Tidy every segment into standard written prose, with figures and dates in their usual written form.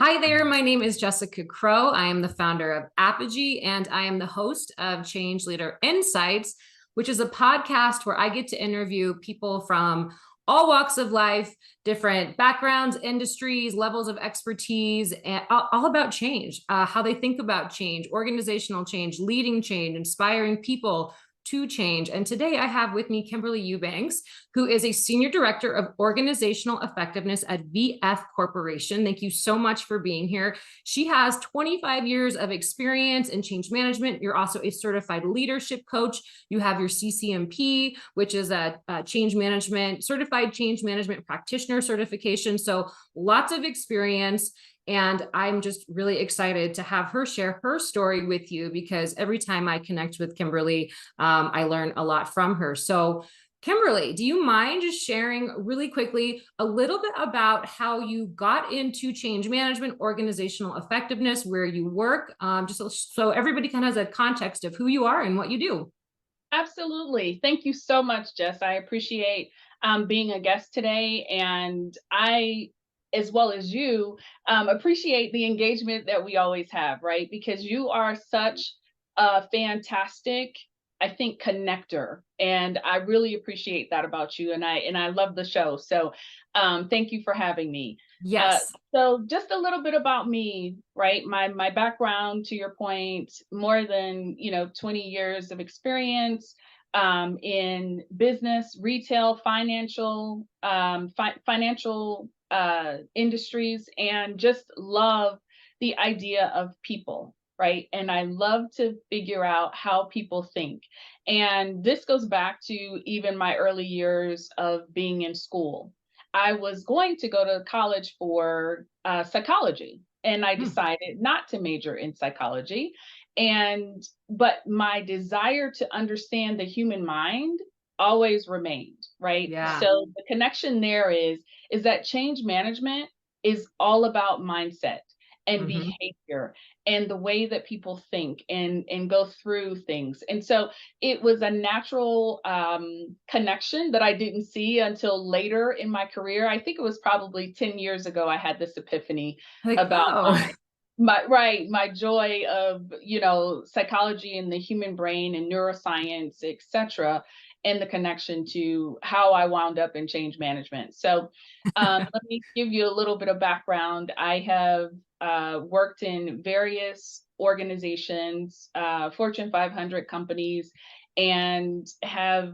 Hi there, my name is Jessica Crow. I am the founder of Apogy, and I am the host of Change Leader Insights, which is a podcast where I get to interview people from all walks of life, different backgrounds, industries, levels of expertise, and all about change, how they think about change, organizational change, leading change, inspiring people to change. And today I have with me Kimberly Eubanks, who is a Senior Director of Organizational Effectiveness at VF Corporation. Thank you so much for being here. She has 25 years of experience in change management. You're also a certified leadership coach. You have your CCMP, which is a change management, certified change management practitioner certification. So lots of experience. And I'm just really excited to have her share her story with you because every time I connect with Kimberly, I learn a lot from her. So Kimberly, do you mind just sharing really quickly a little bit about how you got into change management, organizational effectiveness, where you work, just so everybody kind of has a context of who you are and what you do? Absolutely. Thank you so much, Jess. I appreciate being a guest today. And I, as well as you, appreciate the engagement that we always have, right? Because you are such a fantastic, I think, connector. And I really appreciate that about you. And I love the show. So thank you for having me. Uh, Yes. so just a little bit about me, right? My background, to your point, more than 20 years of experience in business, retail, financial industries, and just love the idea of people, right? And I love to figure out how people think. And this goes back to even my early years of being in school. I was going to go to college for psychology, and I Hmm. decided not to major in psychology. But my desire to understand the human mind always remained, right? Yeah. So the connection there is that change management is all about mindset and Hmm. behavior and the way that people think and go through things. And so it was a natural connection that I didn't see until later in my career. I think it was probably 10 years ago I had this epiphany Like, about oh, my joy of psychology and the human brain and neuroscience, etc., and the connection to how I wound up in change management. So let me give you a little bit of background. I have worked in various organizations, Fortune 500 companies, and have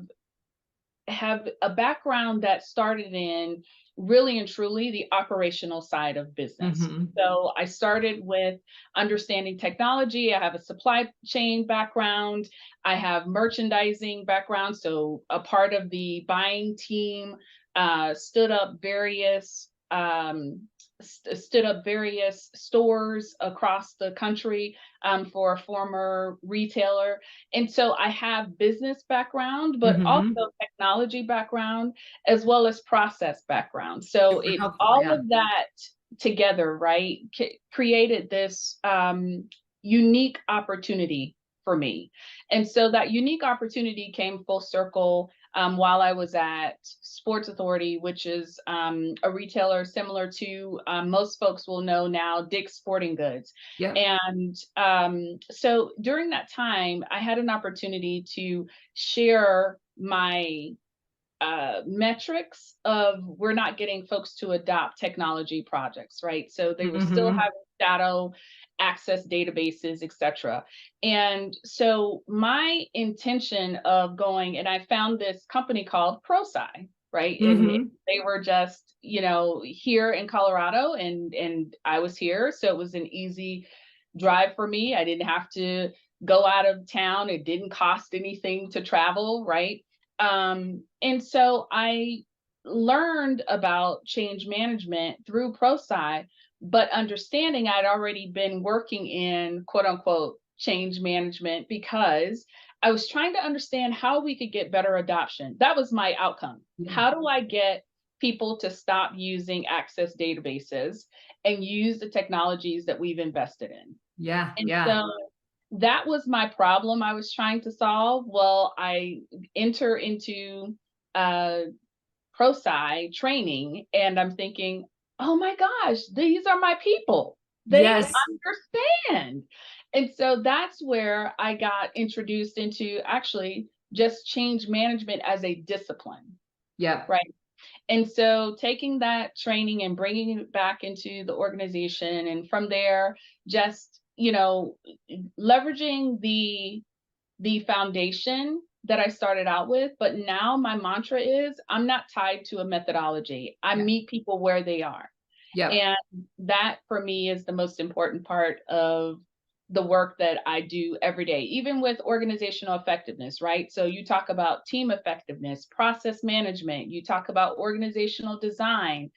a background that started in really and truly the operational side of business. hmm. So I started with understanding technology. I have a supply chain background. I have merchandising background. So a part of the buying team stood up various stores across the country for a former retailer. And so I have business background, but Hmm. also technology background, as well as process background. So Super it helpful. all Yeah. of that together, right, created this unique opportunity for me. And so that unique opportunity came full circle while I was at Sports Authority, which is a retailer similar to most folks will know now, Dick's Sporting Goods. Yep. And so during that time, I had an opportunity to share my metrics of we're not getting folks to adopt technology projects, right? So they were still Hmm. having shadow access databases, etc. And so my intention of going, and I found this company called ProSci, right? And Hmm. they were just, here in Colorado, and I was here. So it was an easy drive for me. I didn't have to go out of town. It didn't cost anything to travel, right? And so I learned about change management through ProSci, but understanding I'd already been working in quote unquote change management because I was trying to understand how we could get better adoption. That was my outcome. Yeah. How do I get people to stop using access databases and use the technologies that we've invested in? Yeah. And Yeah. so that was my problem I was trying to solve. Well, I enter into uh, ProSci training and I'm thinking, oh my gosh, these are my people. They Yes. understand. And so that's where I got introduced into actually just change management as a discipline, Yep. right? And so taking that training and bringing it back into the organization, and from there, just, leveraging the foundation that I started out with, but now my mantra is I'm not tied to a methodology. I Yeah. meet people where they are. Yep. And that for me is the most important part of the work that I do every day, even with organizational effectiveness, right? So you talk about team effectiveness, process management, you talk about organizational design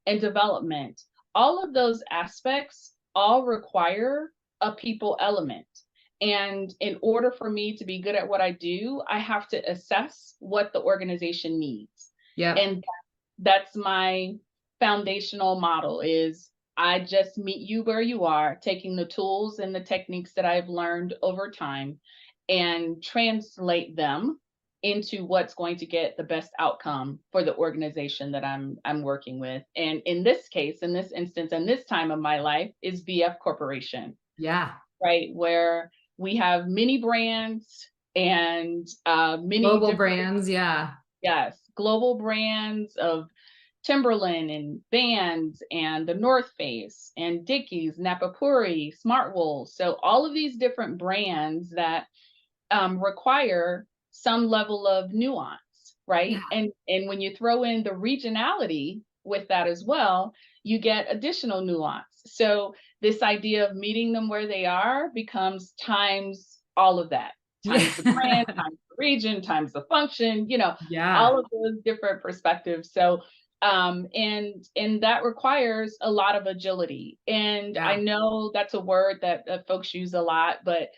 and development. All of those aspects all require a people element. And in order for me to be good at what I do, I have to assess what the organization needs. Yep. And that's my foundational model is I just meet you where you are, taking the tools and the techniques that I've learned over time and translate them into what's going to get the best outcome for the organization that I'm working with. And in this case, in this instance, and this time of my life is VF Corporation, Yeah. right? Where we have many brands and many Global different, brands. Yeah. yes, global brands of Timberland and Vans and the North Face and Dickies, Napapuri, Smartwool. So all of these different brands that require some level of nuance, Yeah. right? And when you throw in the regionality with that as well, you get additional nuance. So this idea of meeting them where they are becomes times all of that, times the brand, Yeah. times the region, times the function, Yeah. all of those different perspectives. So and that requires a lot of agility. And I Yeah. know that's a word that folks use a lot, but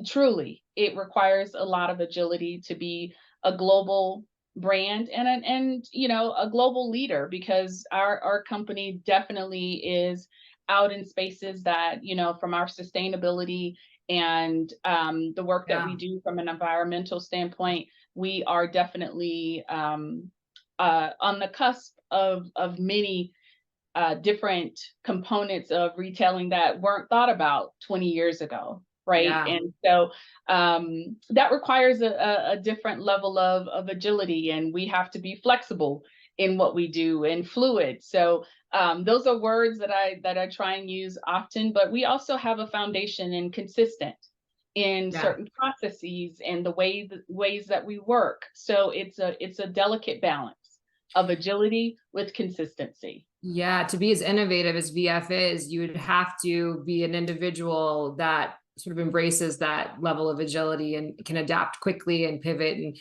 truly, it requires a lot of agility to be a global brand and a global leader, because our company definitely is out in spaces that, from our sustainability and the work that we Yeah. do from an environmental standpoint, we are definitely on the cusp of many different components of retailing that weren't thought about 20 years ago, right? Yeah. And so that requires a different level of agility, and we have to be flexible in what we do and fluid. So those are words that I try and use often, but we also have a foundation in consistent in Yeah. certain processes and the ways that we work. So it's a delicate balance of agility with consistency. Yeah, to be as innovative as VF is, you would have to be an individual that sort of embraces that level of agility and can adapt quickly and pivot. And,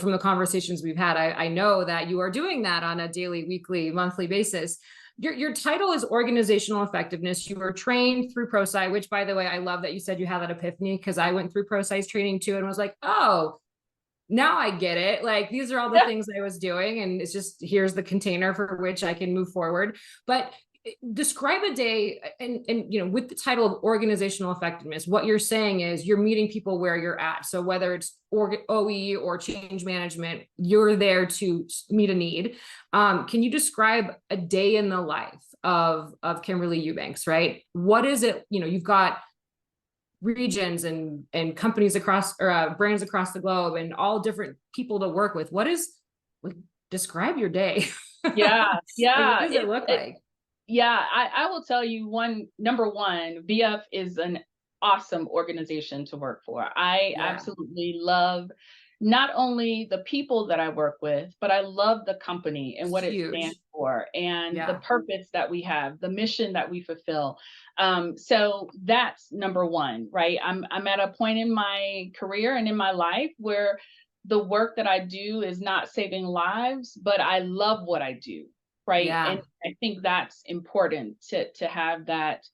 from the conversations we've had, I know that you are doing that on a daily, weekly, monthly basis. Your title is organizational effectiveness. You were trained through ProSci, which, by the way, I love that you said you had that epiphany, because I went through ProSci's training too and was like, oh, now I get it. Like, these are all the things I was doing, and it's just, here's the container for which I can move forward. But describe a day and with the title of organizational effectiveness, what you're saying is you're meeting people where you're at. So whether it's OE or change management, you're there to meet a need. Can you describe a day in the life of Kimberly Eubanks, right? What is it? You've got regions and companies across, or brands across the globe, and all different people to work with. What is, like, describe your day? Yeah, Like, what yeah. does it look like? Yeah, I will tell you, number one, VF is an awesome organization to work for. I Yeah. absolutely love not only the people that I work with, but I love the company and It's what it stands huge. for and the Yeah. purpose that we have, the mission that we fulfill. So that's number one, right? I'm at a point in my career and in my life where the work that I do is not saving lives, but I love what I do, right? Yeah. And I think that's important to have that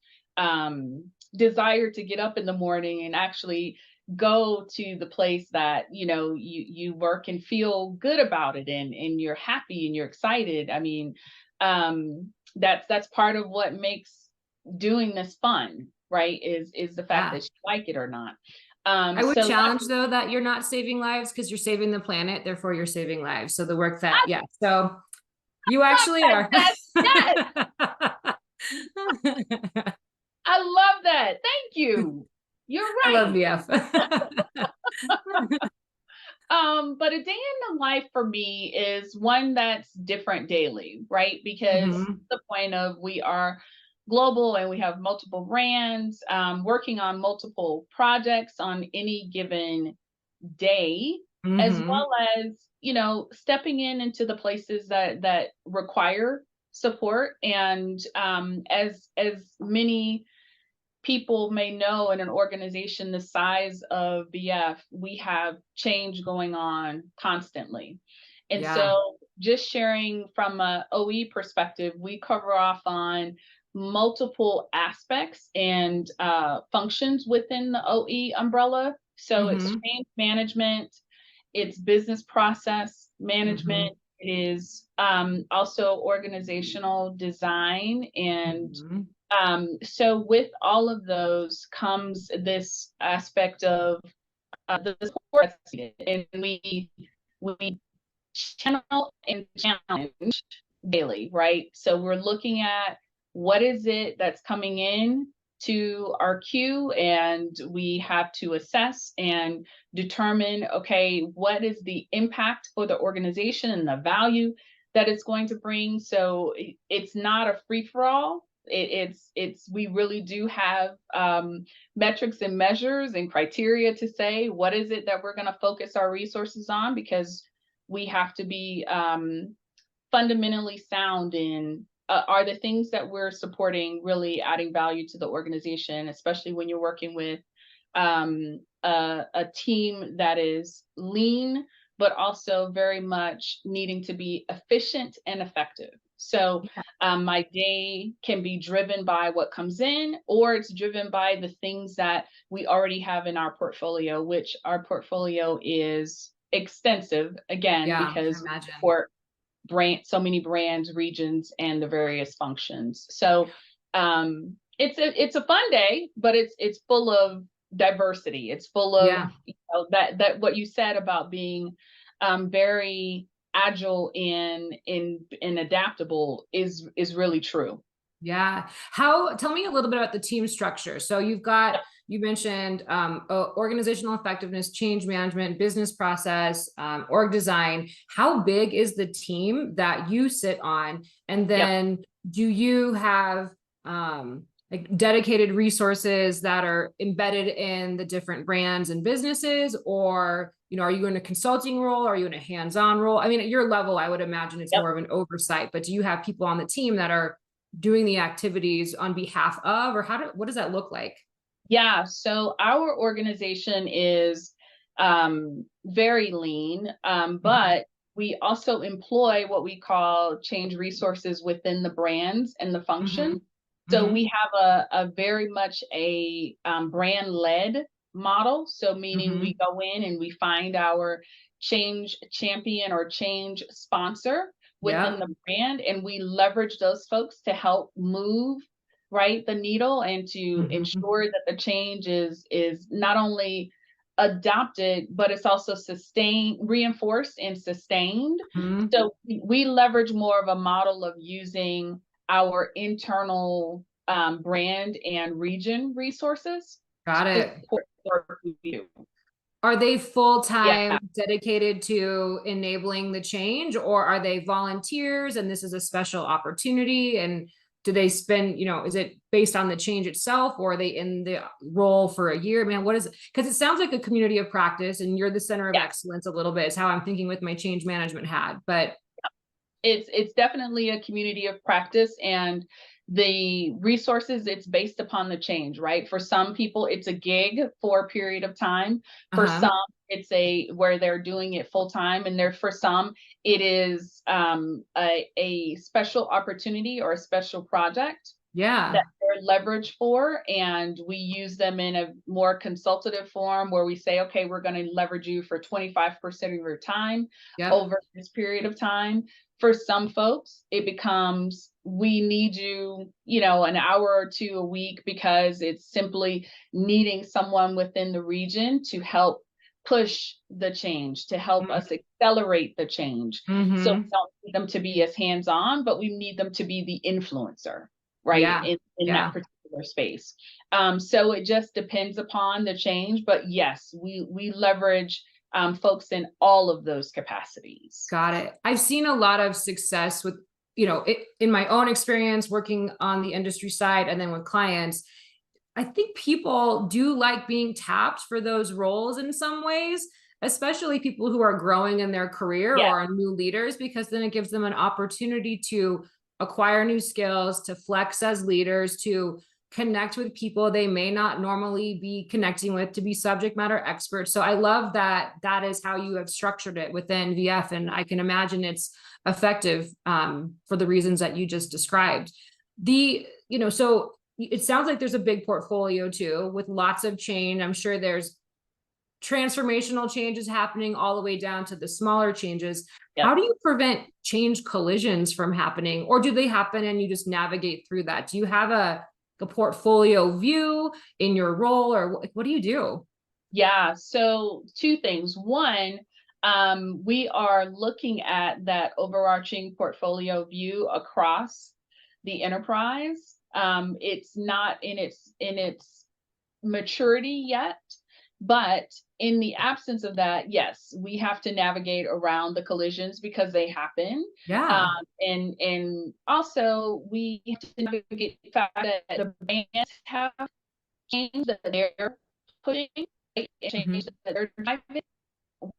desire to get up in the morning and actually go to the place that you work and feel good about it, and you're happy and you're excited. I mean, that's part of what makes doing this fun, right? Is the fact Yeah. that you like it or not. I would So challenge, though, that you're not saving lives because you're saving the planet, therefore you're saving lives. So the work that, yeah, so you actually are. yes, yes, I love that. Thank you. You're I love right. VF. But a day in the life for me is one that's different daily, right? Because Hmm. the point of we are global and we have multiple brands, working on multiple projects on any given day, as Hmm. well as, stepping into the places that require support. And as many people may know, in an organization the size of BF, we have change going on constantly. And Yeah. so just sharing from a OE perspective, we cover off on multiple aspects and functions within the OE umbrella. So it's Hmm. change management, it's business process Hmm. management, it is also organizational design. And Hmm. so with all of those comes this aspect of the support that's needed. And we channel and challenge daily, right? So we're looking at what is it that's coming in to our queue, and we have to assess and determine, okay, what is the impact for the organization and the value that it's going to bring. So it's not a free for all. It's we really do have metrics and measures and criteria to say what is it that we're going to focus our resources on, because we have to be fundamentally sound in are the things that we're supporting really adding value to the organization, especially when you're working with a team that is lean, but also very much needing to be efficient and effective. So my day can be driven by what comes in, or it's driven by the things that we already have in our portfolio, which our portfolio is extensive, again, Yeah, I because we imagine. support so many brands, regions, and the various functions. So it's a fun day, but it's full of diversity. It's full of, Yeah. that what you said about being very agile and adaptable is really true. Yeah. Tell me a little bit about the team structure. So you mentioned organizational effectiveness, change management, business process, org design. How big is the team that you sit on? And Yep. then do you have like dedicated resources that are embedded in the different brands and businesses? Or, are you in a consulting role? Are you in a hands-on role? I mean, at your level, I would imagine it's Yep. more of an oversight, but do you have people on the team that are doing the activities on behalf of, or what does that look like? Yeah, so our organization is very lean, Mhm. but we also employ what we call change resources within the brands and the function. Mhm. So we Mhm. have a very much a brand-led model. So meaning we Mhm. go in and we find our change champion or change sponsor within Yep. the brand, and we leverage those folks to help move, right, the needle, and to Mhm. ensure that the change is not only adopted, but it's also sustained, reinforced and sustained. Mhm. So we leverage more of a model of using our internal brand and region resources Got to it. support the work we do. Are they full-time Yeah. dedicated to enabling the change, or are they volunteers and this is a special opportunity? And do they spend, is it based on the change itself, or are they in the role for a year? Man, what is it? Because it sounds like a community of practice, and you're the center of Yeah. excellence a little bit, is how I'm thinking with my change management hat. But It's definitely a community of practice, and the resources, it's based upon the change, right? For some people it's a gig for a period of time, for uh-huh. some it's a where they're doing it full time, and there for some it is a special opportunity or a special project Yeah. that they're leveraged for, and we use them in a more consultative form where we say, okay, we're going to leverage you for 25% of your time Yep. over this period of time. For some folks, it becomes, we need you, an hour or two a week, because it's simply needing someone within the region to help push the change, to help us accelerate the change. So we Mm-hmm. don't need them to be as hands-on, but we need them to be the influencer, right? Yeah. In that Yeah. particular particular space. So it just depends upon the change, but yes, we leverage folks in all of those capacities. Got it. I've seen a lot of success with, in my own experience working on the industry side and then with clients. I think people do like being tapped for those roles in some ways, especially people who are growing in their career Yeah. or are new leaders, because then it gives them an opportunity to acquire new skills, to flex as leaders, to connect with people they may not normally be connecting with, to be subject matter experts. So I love that that is how you have structured it within VF. And I can imagine it's effective for the reasons that you just described. So it sounds like there's a big portfolio too, with lots of change. I'm sure there's transformational changes happening all the way down to the smaller changes. Yep. How do you prevent change collisions from happening, or do they happen and you just navigate through that? Do you have a portfolio view in your role, or what do you do? Yeah, so two things. One, we are looking at that overarching portfolio view across the enterprise. It's not in its maturity yet, but in the absence of that, yes, we have to navigate around the collisions because they happen. Yeah. And also we have to navigate the fact that the brands have changed that they're pushing, right? Change that they're driving,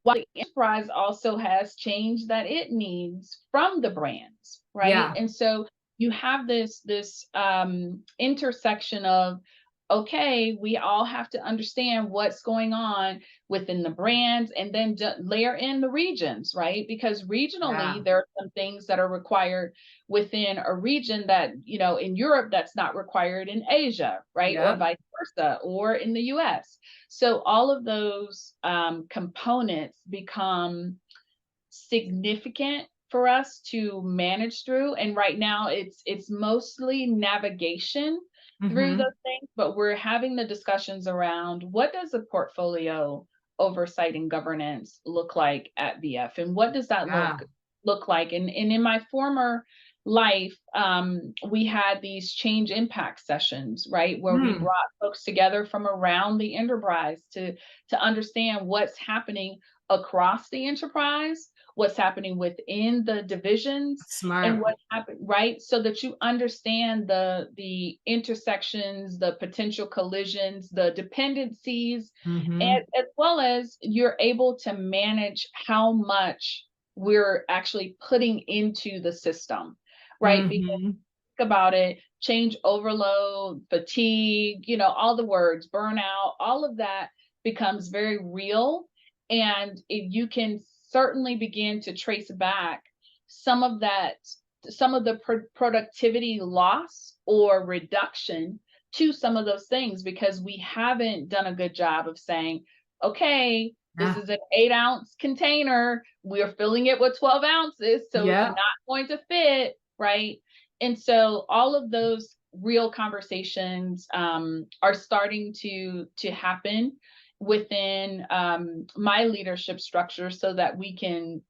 while the enterprise also has change that it needs from the brands, right? Yeah. And so you have this intersection of, okay, we all have to understand what's going on within the brands, and then layer in the regions, right? Because regionally, Yeah. there are some things that are required within a region that, in Europe, that's not required in Asia, right? Or Yep. vice versa, or in the US. So all of those components become significant for us to manage through. And right now it's mostly navigation through those things, but we're having the discussions around what does a portfolio oversight and governance look like at VF, and what does that Yeah. look like? And in my former life, we had these change impact sessions, right, where we brought folks together from around the enterprise to understand what's happening across the enterprise, what's happening within the divisions, Smart. and what happened, right? So that you understand the intersections, the potential collisions, the dependencies, and as well as you're able to manage how much we're actually putting into the system, right? Because think about it, change overload, fatigue, all the words, burnout, all of that becomes very real. And if you can certainly begin to trace back some of the productivity loss or reduction to some of those things, because we haven't done a good job of saying, okay, this is an 8-ounce container, we're filling it with 12 ounces, so it's not going to fit, right? And so all of those real conversations are starting to happen within my leadership structure, so that we can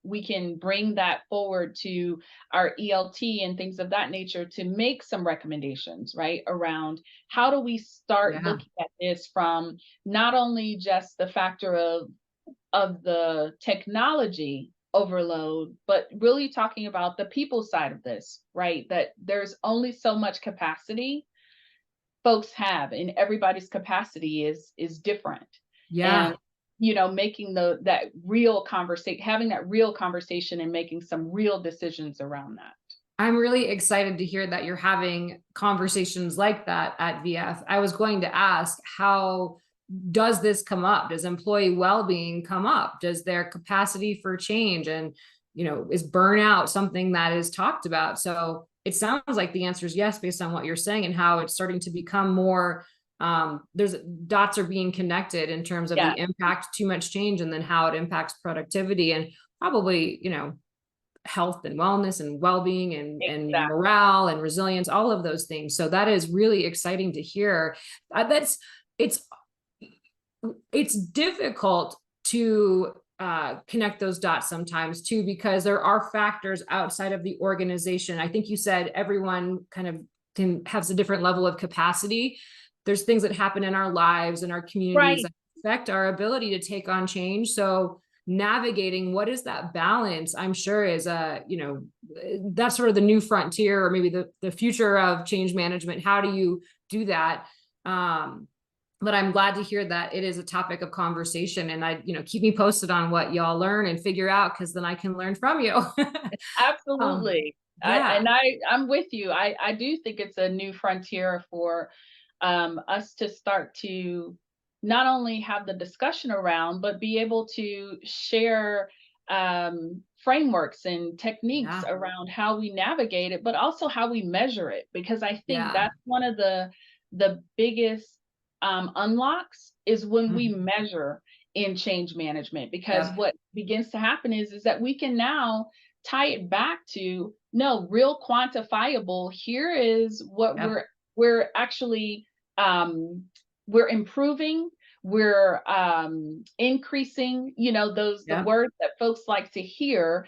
bring that forward to our ELT and things of that nature to make some recommendations, right, around how do we start looking at this from not only just the factor of the technology overload, but really talking about the people side of this, right? That there's only so much capacity folks have, and everybody's capacity is different. Yeah. And making that real conversation, having that real conversation and making some real decisions around that. I'm really excited to hear that you're having conversations like that at VF. I was going to ask, how does this come up? Does employee well-being come up? Does their capacity for change and, is burnout something that is talked about? So it sounds like the answer is yes, based on what you're saying and how it's starting to become more, there's dots are being connected in terms of the impact too much change and then how it impacts productivity and probably, health and wellness and well-being and morale and resilience, all of those things. So that is really exciting to hear. It's difficult to connect those dots sometimes too, because there are factors outside of the organization. I think you said everyone kind of has a different level of capacity. There's things that happen in our lives and our communities Right. that affect our ability to take on change. So navigating what is that balance, I'm sure is that's sort of the new frontier, or maybe the future of change management. How do you do that? But I'm glad to hear that it is a topic of conversation, and keep me posted on what y'all learn and figure out, because then I can learn from you. um, Absolutely. yeah, I'm with you. I do think it's a new frontier for us to start to not only have the discussion around, but be able to share frameworks and techniques yeah, around how we navigate it, but also how we measure it. Because I think yeah. that's one of the biggest unlocks is when we Mhm. measure in change management. Because Yep, what begins to happen is that we can now tie it back to no real quantifiable. Here is what yep, we're actually um, we're improving, we're increasing, those the yep. words that folks like to hear.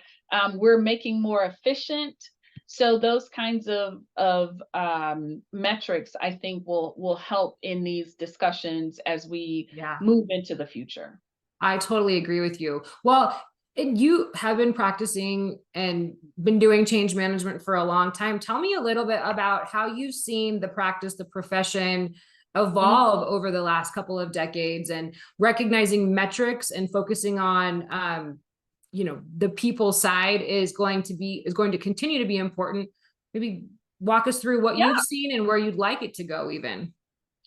We're making more efficient. So those kinds of metrics, I think, will help in these discussions as we Yeah. move into the future. I totally agree with you. Well, and you have been practicing and been doing change management for a long time. Tell me a little bit about how you've seen the practice, the profession Mhm. evolve over the last couple of decades, and recognizing metrics and focusing on, the people side is going to continue to be important. Maybe walk us through what you've seen and where you'd like it to go even.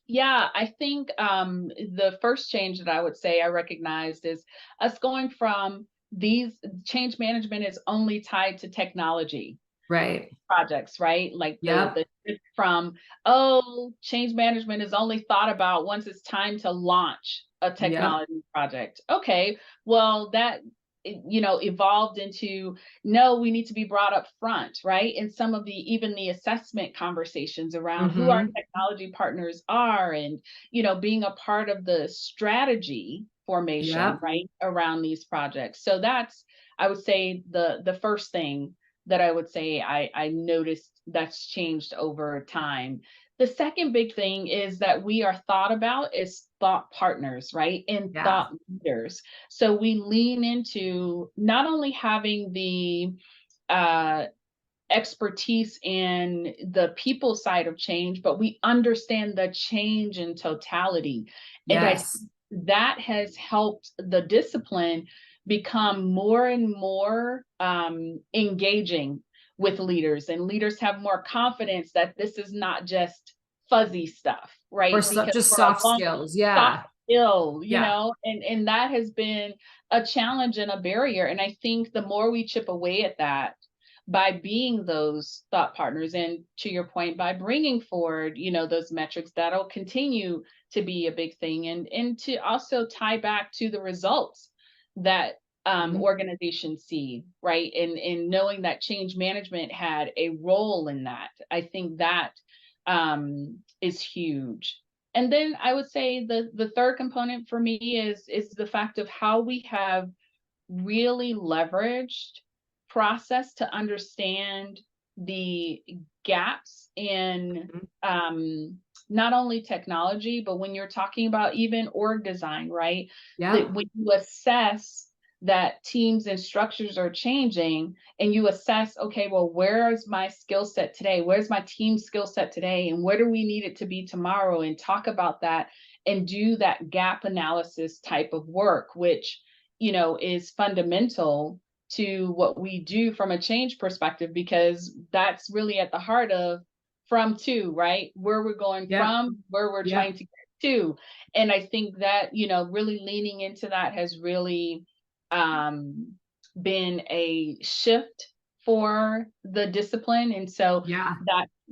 Yeah, I think the first change that I would say I recognized is us going from these change management is only tied to technology Right. projects, right? Like Yep. the shift from, oh, change management is only thought about once it's time to launch a Yep. technology project. Okay, well that evolved into no, we need to be brought up front, right? And some of the even the assessment conversations around who our Mm-hmm. technology partners are, and being a part of the strategy formation, Yep. right, around these projects. So that's, I would say, the first thing that I would say I noticed that's changed over time. The second big thing is that we are thought about as thought partners, right? And Yeah. thought leaders. So we lean into not only having the uh, expertise in the people side of change, but we understand the change in totality. And I think Yes. that has helped the discipline become more and more engaging with leaders, and leaders have more confidence that this is not just fuzzy stuff, Or right? Because just for a soft long skills. soft Yeah. skill, Yeah. and that has been a challenge and a barrier. And I think the more we chip away at that by being those thought partners, and to your point, by bringing forward those metrics, that'll continue to be a big thing, and to also tie back to the results that Mhm. organizations see, right? And knowing that change management had a role in that, I think that is huge. And then I would say the third component for me is the fact of how we have really leveraged process to understand the gaps in Mhm. not only technology, but when you're talking about even org design, right? That Yep. when you assess that teams and structures are changing, and you assess, okay, well, where is my skill set today? Where's my team skill set today? And where do we need it to be tomorrow? And talk about that and do that gap analysis type of work, which is fundamental to what we do from a change perspective, because that's really at the heart of from to, right? Where we're going Yep. from, where we're Yep. trying to get to. And I think that, really leaning into that has really um, been a shift for the discipline. And so Yeah.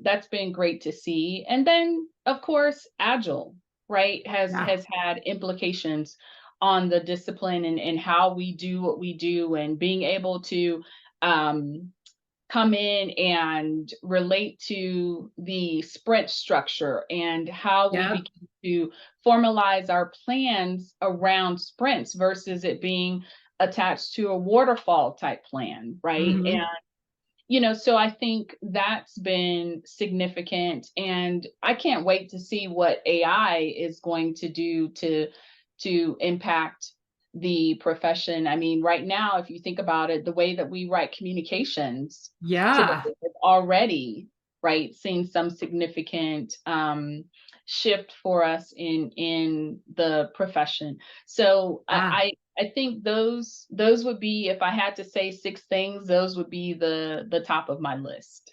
that's been great to see. And then of course, agile, right, Yeah. has had implications on the discipline, and how we do what we do, and being able to um, come in and relate to the sprint structure, and how we Yep. begin to formalize our plans around sprints versus it being attached to a waterfall type plan, right? And Hmm. so I think that's been significant, and I can't wait to see what AI is going to do to impact the profession. I mean, right now, if you think about it, the way that we write communications today Yeah. is already, right, seeing some significant shift for us in the profession. So Yeah. I think those would be, if I had to say six things, those would be the top of my list.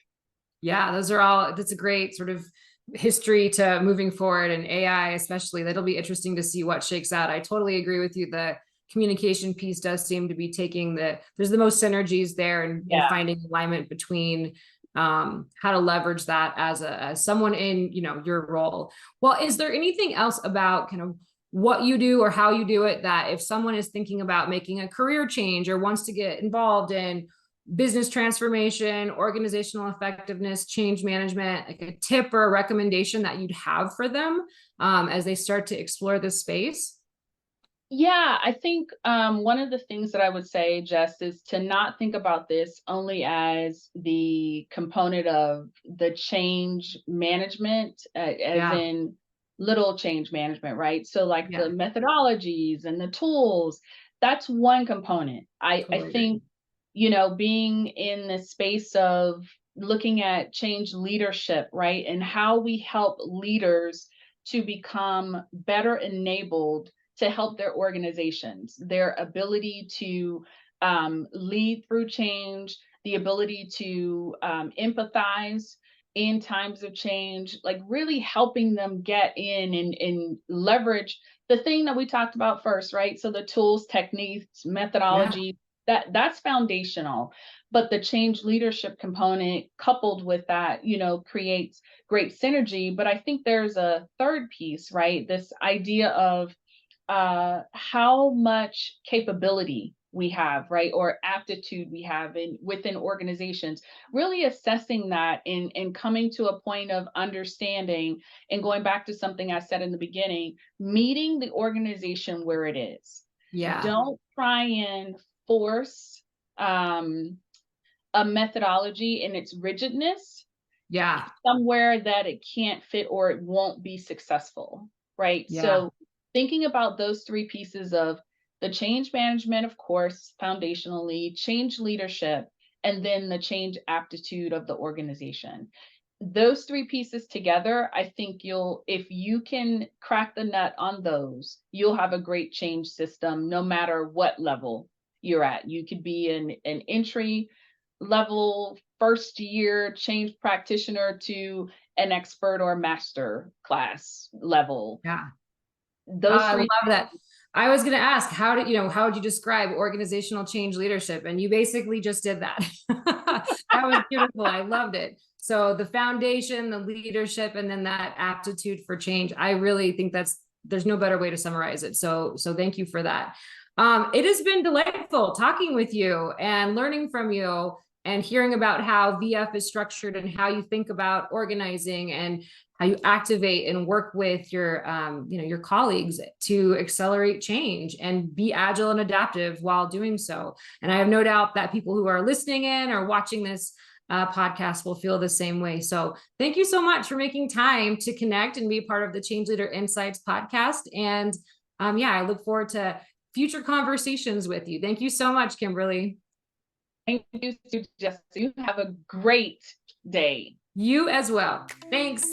Yeah, those are all, that's a great sort of history to moving forward, and AI especially. That'll be interesting to see what shakes out. I totally agree with you. The communication piece does seem to be taking there's the most synergies there, and Yeah. finding alignment between how to leverage that as someone in, your role. Well, is there anything else about kind of what you do or how you do it, that if someone is thinking about making a career change or wants to get involved in business transformation, organizational effectiveness, change management, like a tip or a recommendation that you'd have for them as they start to explore this space? Yeah, I think one of the things that I would say, Jess, is to not think about this only as the component of the change management, as Yeah, in little change management, right? So, like the yeah, methodologies and the tools, that's one component. I totally agree. think, being in the space of looking at change leadership, right? And how we help leaders to become better enabled to help their organizations, their ability to lead through change, the ability to empathize in times of change, like really helping them get in and leverage the thing that we talked about first, right? So the tools, techniques, Yeah, methodology, that's foundational. But the change leadership component coupled with that, creates great synergy. But I think there's a third piece, right? This idea of how much capability we have, right, or aptitude we have within organizations. Really assessing that and coming to a point of understanding, and going back to something I said in the beginning, meeting the organization where it is. yeah, Don't try and force a methodology in its rigidness yeah, somewhere that it can't fit or it won't be successful, right? yeah, So thinking about those three pieces of the change management, of course, foundationally, change leadership, and then the change aptitude of the organization. Those three pieces together, I think if you can crack the nut on those, you'll have a great change system no matter what level you're at. You could be an entry level first year change practitioner to an expert or master class level. yeah. Those I love three that. things. I was going to ask, how would you describe organizational change leadership? And you basically just did that. That was beautiful. I loved it. So the foundation, the leadership, and then that aptitude for change. I really think there's no better way to summarize it. So thank you for that. It has been delightful talking with you and learning from you and hearing about how VF is structured and how you think about organizing and how you activate and work with your colleagues to accelerate change and be agile and adaptive while doing so. And I have no doubt that people who are listening in or watching this podcast will feel the same way. So thank you so much for making time to connect and be part of the Change Leader Insights podcast. And yeah, I look forward to future conversations with you. Thank you so much, Kimberly. Thank you, Jessica. You have a great day. You as well. Thanks.